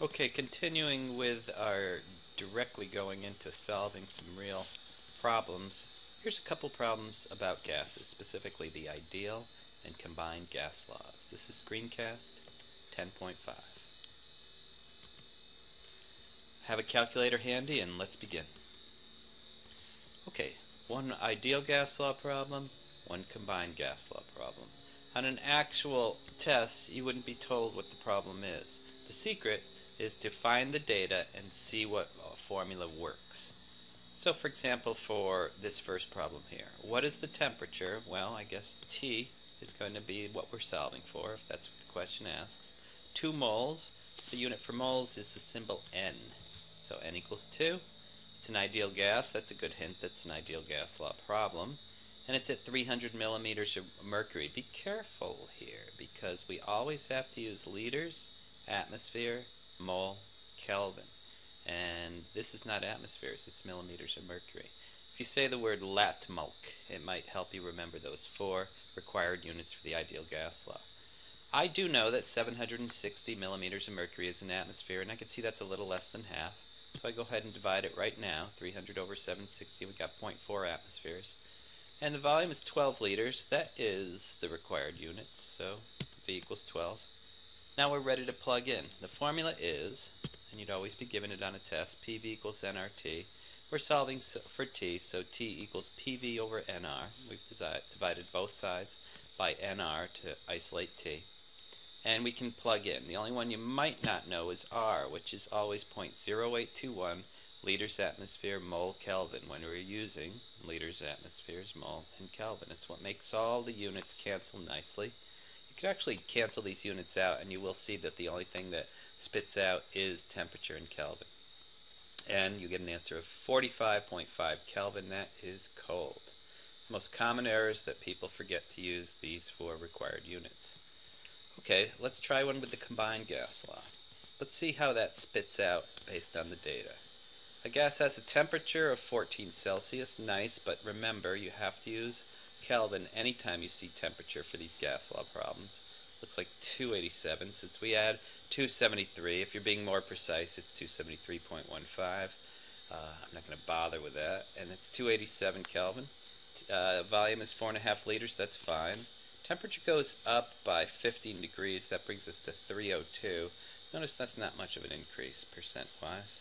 Okay, continuing with our directly going into solving some real problems, here's a couple problems about gases, specifically the ideal and combined gas laws. This is Screencast 10.5. Have a calculator handy and let's begin. Okay, one ideal gas law problem, one combined gas law problem. On an actual test, you wouldn't be told what the problem is. The secret is to find the data and see what formula works. So for example, for this first problem here, what is the temperature? Well, I guess T is going to be what we're solving for, if that's what the question asks. 2 moles, the unit for moles is the symbol N. So N equals 2. It's an ideal gas. That's a good hint that's an ideal gas law problem. And it's at 300 millimeters of mercury. Be careful here because we always have to use liters, atmosphere, mole, Kelvin. And this is not atmospheres, it's millimeters of mercury. If you say the word latmulk, it might help you remember those 4 required units for the ideal gas law. I do know that 760 millimeters of mercury is an atmosphere, and I can see that's a little less than half. So I go ahead and divide it right now. 300 over 760, we got 0.4 atmospheres. And the volume is 12 liters. That is the required units, so V equals 12. Now we're ready to plug in. The formula is, and you'd always be given it on a test, PV equals nRT. We're solving for T, so T equals PV over nR. We've divided both sides by nR to isolate T. And we can plug in. The only one you might not know is R, which is always 0.0821 liters atmosphere mole Kelvin when we're using liters atmospheres mole and Kelvin. It's what makes all the units cancel nicely. You can actually cancel these units out and you will see that the only thing that spits out is temperature in Kelvin. And you get an answer of 45.5 Kelvin. That is cold. The most common errors that people forget to use these 4 required units. Okay, let's try one with the combined gas law. Let's see how that spits out based on the data. A gas has a temperature of 14 Celsius, nice, but remember you have to use Kelvin anytime you see temperature for these gas law problems. Looks like 287 since we add 273. If you're being more precise, it's 273.15. I'm not going to bother with that. And it's 287 Kelvin. Volume is 4.5 liters, that's fine. Temperature goes up by 15 degrees, that brings us to 302. Notice that's not much of an increase percent-wise.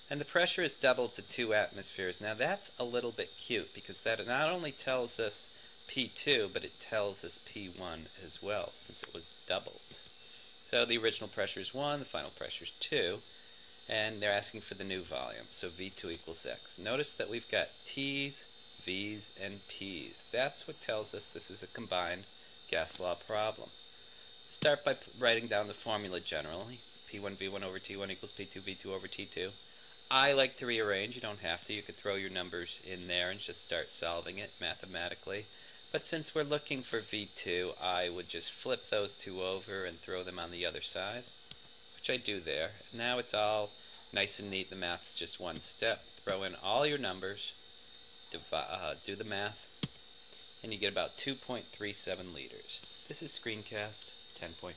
And the pressure is doubled to 2 atmospheres. Now that's a little bit cute because that not only tells us P2, but it tells us P1 as well since it was doubled. So the original pressure is 1, the final pressure is 2, and they're asking for the new volume, so V2 equals X. Notice that we've got T's, V's, and P's. That's what tells us this is a combined gas law problem. Start by writing down the formula generally. P1 V1 over T1 equals P2 V2 over T2. I like to rearrange. You don't have to. You could throw your numbers in there and just start solving it mathematically. But since we're looking for V2, I would just flip those 2 over and throw them on the other side, which I do there. Now it's all nice and neat. The math's just one step. Throw in all your numbers, do the math, and you get about 2.37 liters. This is Screencast 10.5.